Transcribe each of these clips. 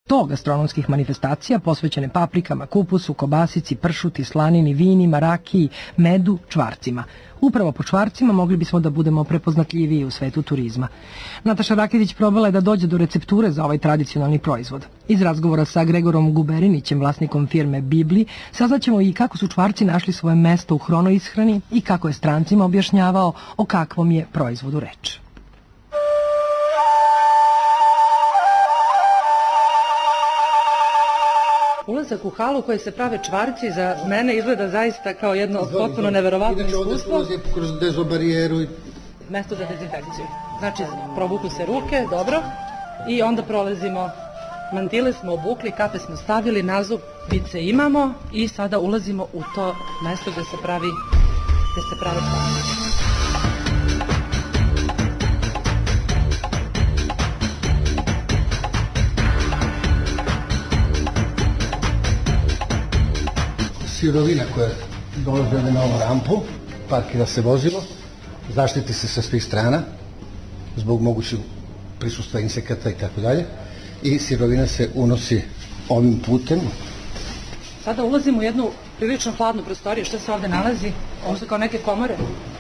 100 gastronomskih manifestacija posvećene paprikama, kupusu, kobasici, pršuti, slanini, vinima, rakiji, medu, čvarcima. Upravo po čvarcima mogli bismo da budemo prepoznatljiviji u svetu turizma. Nataša Raketić probala je da dođe do recepture za ovaj tradicionalni proizvod. Iz razgovora sa Gregorom Guberinićem, vlasnikom firme Bibli, saznaćemo i kako su čvarci našli svoje mesto u hronoishrani i kako je strancima objašnjavao o kakvom je proizvodu reč. Ulazak u halu koje se prave čvarci za mene izgleda zaista kao jedno potpuno neverovatno iskustvo. Inače ovde se ulazi kroz dezobarijeru. Mesto za dezinfekciju. Znači, provuku se ruke, dobro, i onda prolazimo, mantile smo obukli, kape smo stavili, nazupice imamo i sada ulazimo u to mesto gde se prave čvarci. Sirovina koja dolazi na ovu rampu, parkira se vozilo, zaštiti se sa svih strana zbog mogućeg prisustva insekata i tako dalje, i sirovina se unosi ovim putem. Sada ulazimo u jednu prilično hladnu prostoriju. Šta se ovde nalazi? Ovo su kao neke komore.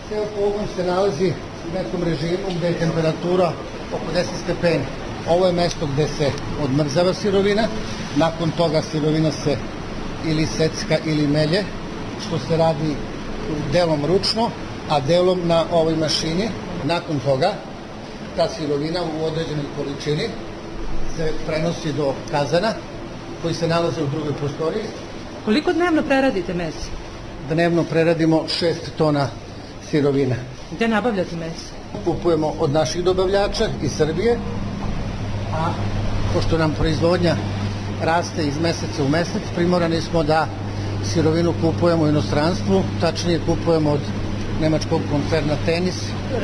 Ceo pogon se nalazi u nekom režimu gde je temperatura oko 10 stepeni. Ovo je mesto gde se odmrzava sirovina, nakon toga sirovina se ili secka ili melje, što se radi delom ručno, a delom na ovoj mašini. Nakon toga ta sirovina u određenoj količini se prenosi do kazana koji se nalaze u drugoj prostoriji. Koliko dnevno preradite meso? Dnevno preradimo 6 tona sirovina. Gde nabavljate meso? Kupujemo od naših dobavljača iz Srbije, a pošto nam proizvodnja raste iz meseca u mesec, primorani smo da sirovinu kupujemo u inostranstvu, tačnije kupujemo od nemačkog koncerna Tenis.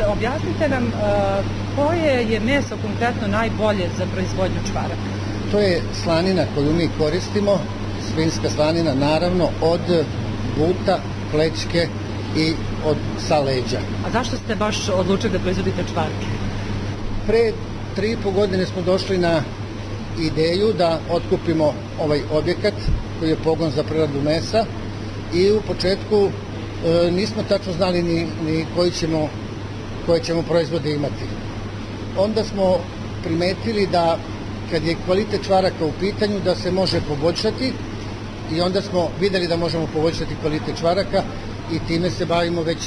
Objasnite nam koje je meso konkretno najbolje za proizvodnju čvaraka? To je slanina koju mi koristimo, svinjska slanina, naravno, od buta, plećke i sa leđa. A zašto ste baš odlučili da proizvodite čvarke? Pre 3,5 godine smo došli na ideju da otkupimo ovaj objekat koji je pogon za preradu mesa i u početku nismo tačno znali ni koje ćemo proizvode imati. Onda smo primetili da kad je kvalitet čvaraka u pitanju da se može poboljšati i onda smo videli da možemo poboljšati kvalitet čvaraka i time se bavimo već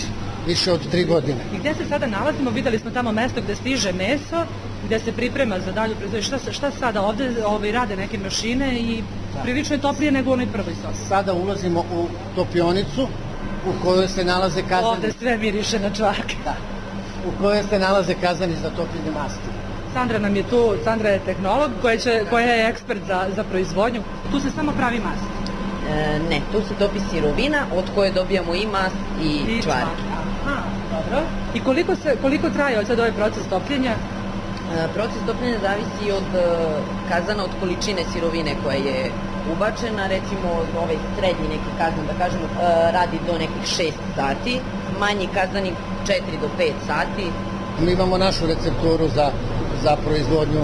više od 3 godine. I gde se sada nalazimo? Videli smo tamo mesto gde stiže meso, gde se priprema za dalju proizvodnju. Šta sada ovde rade neke mašine i prilično je toplije nego u onoj prvoj sobi? Sada ulazimo u topionicu u kojoj se nalaze kazani. Ovde sve miriše na čvarke. Da. U kojoj se nalaze kazani za topljenje masti. Sandra nam je tu, Sandra je tehnolog koja je ekspert za proizvodnju. Tu se samo pravi mast. Ne, tu se topi sirovina od koje dobijamo i mast i čvarke. Aha, dobro. I koliko traje od sad ovaj proces topljenja? Proces topljenja zavisi od kazana, od količine sirovine koja je ubačena. Recimo ovaj srednji neki kazan, da kažemo, radi do nekih 6 sati, manji kazani 4 do 5 sati. Mi imamo našu recepturu za proizvodnju,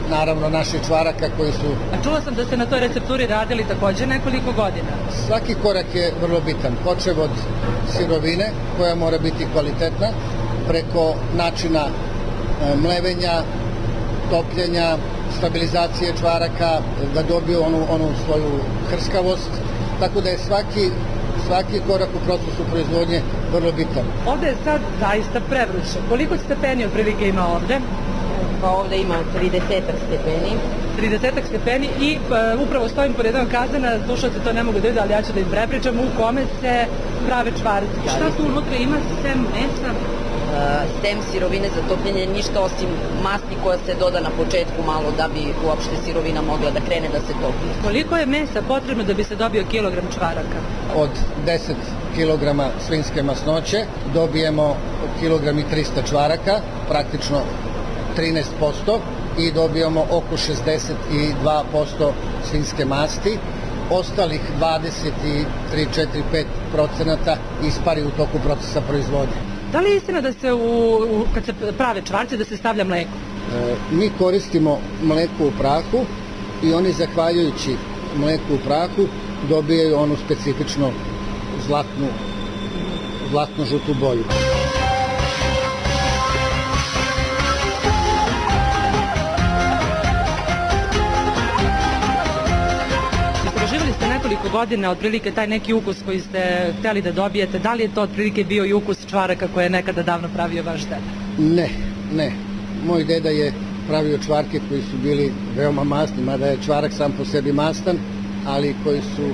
naravno, naših čvaraka koji su... A čula sam da ste na toj recepturi radili takođe nekoliko godina. Svaki korak je vrlo bitan. Počev od sirovine koja mora biti kvalitetna, preko načina mlevenja, topljenja, stabilizacije čvaraka, da dobiju onu svoju hrskavost. Tako da je svaki korak u procesu proizvodnje vrlo bitan. Ovde je sad zaista prevruće. Koliko stepeni otprilike ima ovde? Pa ovde ima 30 stepeni. 30 stepeni i upravo stojim pored jednog kazana, slušalci to ne mogu da vide, ali ja ću da im prepričam, u kome se prave čvarci. Šta tu unutra ima sem mesa? Sem sirovine za topljenje, ništa osim masti koja se doda na početku malo da bi uopšte sirovina mogla da krene da se topi. Koliko je mesa potrebno da bi se dobio kilogram čvaraka? Od 10 kilograma svinjske masnoće dobijemo kilogram i 300 čvaraka, praktično 13%, i dobijamo oko 62% svinjske masti. Ostalih 23-4-5% ispari u toku procesa proizvodnje. Da li je istina da se kad se prave čvarci da se stavlja mleko? Mi koristimo mleko u prahu i oni zahvaljujući mleku u prahu dobijaju onu specifično zlatno-žutu boju. Istraživali ste nekoliko godina otprilike taj neki ukus koji ste hteli da dobijete. Da li je to otprilike bio i ukus čvaraka koje je nekada davno pravio vaš deda? Ne. Moj deda je pravio čvarke koji su bili veoma masni, mada je čvarak sam po sebi mastan, ali koji su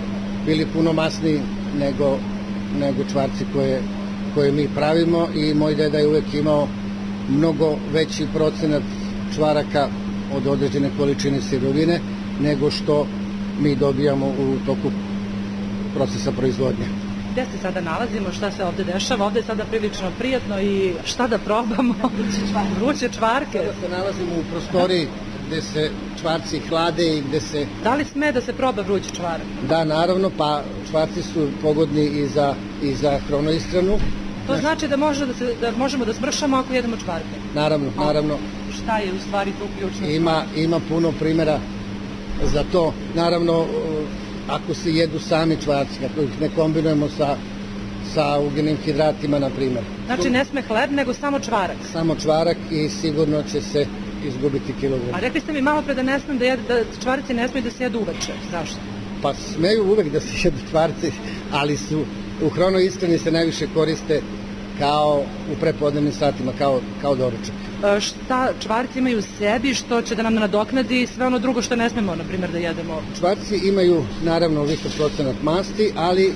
bili puno masniji nego čvarci koje mi pravimo, i moj deda je uvek imao mnogo veći procenat čvaraka od određene količine sirovine nego što mi dobijamo u toku procesa proizvodnje. Gde se sada nalazimo, šta se ovde dešava? Ovde je sada prilično prijatno i šta da probamo? Vruće čvarke. Sada se nalazimo u prostoriji gde se čvarci hlade i gde se... Da li sme da se proba vruć čvarak? Da, naravno, pa čvarci su pogodni i za hronoishranu. To znači da možemo da smršamo ako jedemo čvarke? Naravno. Šta je u stvari tu ključno? Ima puno primjera za to. Naravno, ako se jedu sami čvarci, ako ih ne kombinujemo sa ugljenim hidratima, na primjer. Znači ne sme hleb, nego samo čvarak? Samo čvarak i sigurno će se izgubiti kilogram. A rekli ste mi malo pre da čvarci ne smeju da se jedu uveče. Zašto? Pa smeju uvek da se jedu čvarci, ali u hronoishrani se najviše koriste kao u prepodnevnim satima, kao doručak. Šta čvarci imaju u sebi što će da nam nadoknadi sve ono drugo što ne smemo, na primjer, da jedemo? Čvarci imaju naravno visok procenat masti, ali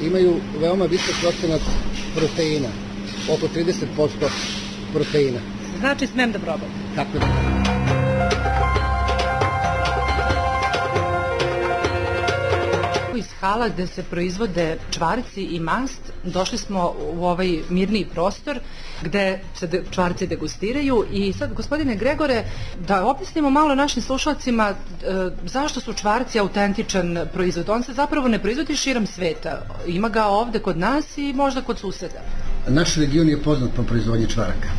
imaju veoma visok procenat proteina, oko 30% proteina. Znači smem da probam? Tako da. Iz hala gde se proizvode čvarci i mast došli smo u ovaj mirniji prostor gde se čvarci degustiraju i sad, gospodine Gregore, da objasnimo malo našim slušalcima zašto su čvarci autentičan proizvod. On se zapravo ne proizvodi širom sveta. Ima ga ovde kod nas i možda kod suseda. Naš region je poznat po proizvodnji čvaraka.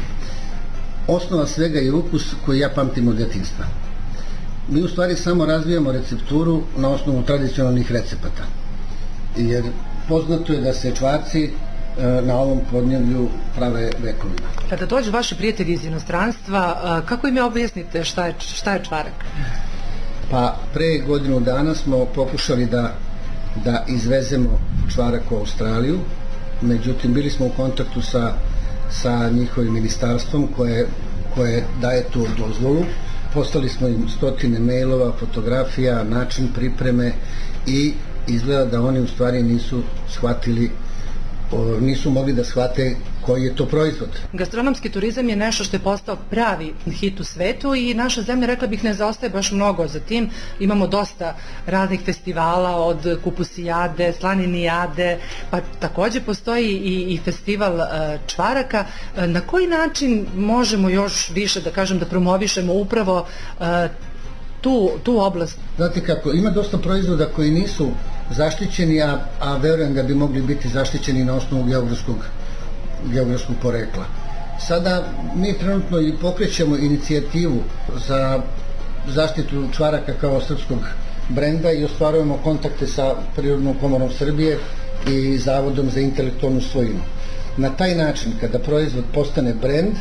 Osnova svega je ukus koji ja pamtim od detinjstva. Mi u stvari samo razvijamo recepturu na osnovu tradicionalnih recepata. Jer poznato je da se čvarci na ovom podneblju prave vekovima. Kada dođu vaši prijatelji iz inostranstva, kako im je objasnite šta je čvarak? Pa pre godinu dana smo pokušali da izvezemo čvarak u Australiju, međutim bili smo u kontaktu sa njihovim ministarstvom koje daje tu dozvolu. Poslali smo im stotine mailova, fotografija, način pripreme i izgleda da oni u stvari nisu mogli da shvate koji je to proizvod. Gastronomski turizam je nešto što je postao pravi hit u svetu i naša zemlja, rekla bih, ne zaostaje baš mnogo za tim. Imamo dosta raznih festivala, od kupusijade, slaninijade, pa takođe postoji i festival čvaraka. Na koji način možemo još više, da kažem, da promovišemo upravo tu oblast? Znate kako, ima dosta proizvoda koji nisu zaštićeni, a verujem da bi mogli biti zaštićeni na osnovu geografskog porekla. Sada mi trenutno i pokrećemo inicijativu za zaštitu čvaraka kao srpskog brenda i ostvarujemo kontakte sa Prirodnom komorom Srbije i Zavodom za intelektualnu svojinu. Na taj način, kada proizvod postane brend,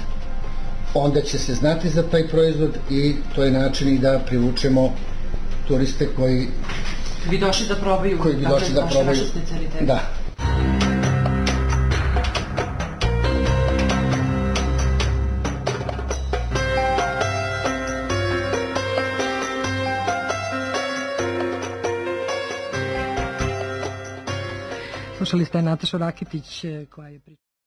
onda će se znati za taj proizvod i to je način i da privučemo turiste koji bi došli da probaju. Koji bi došli da probaju. Da. Slušali ste Natašu Rakitić koja je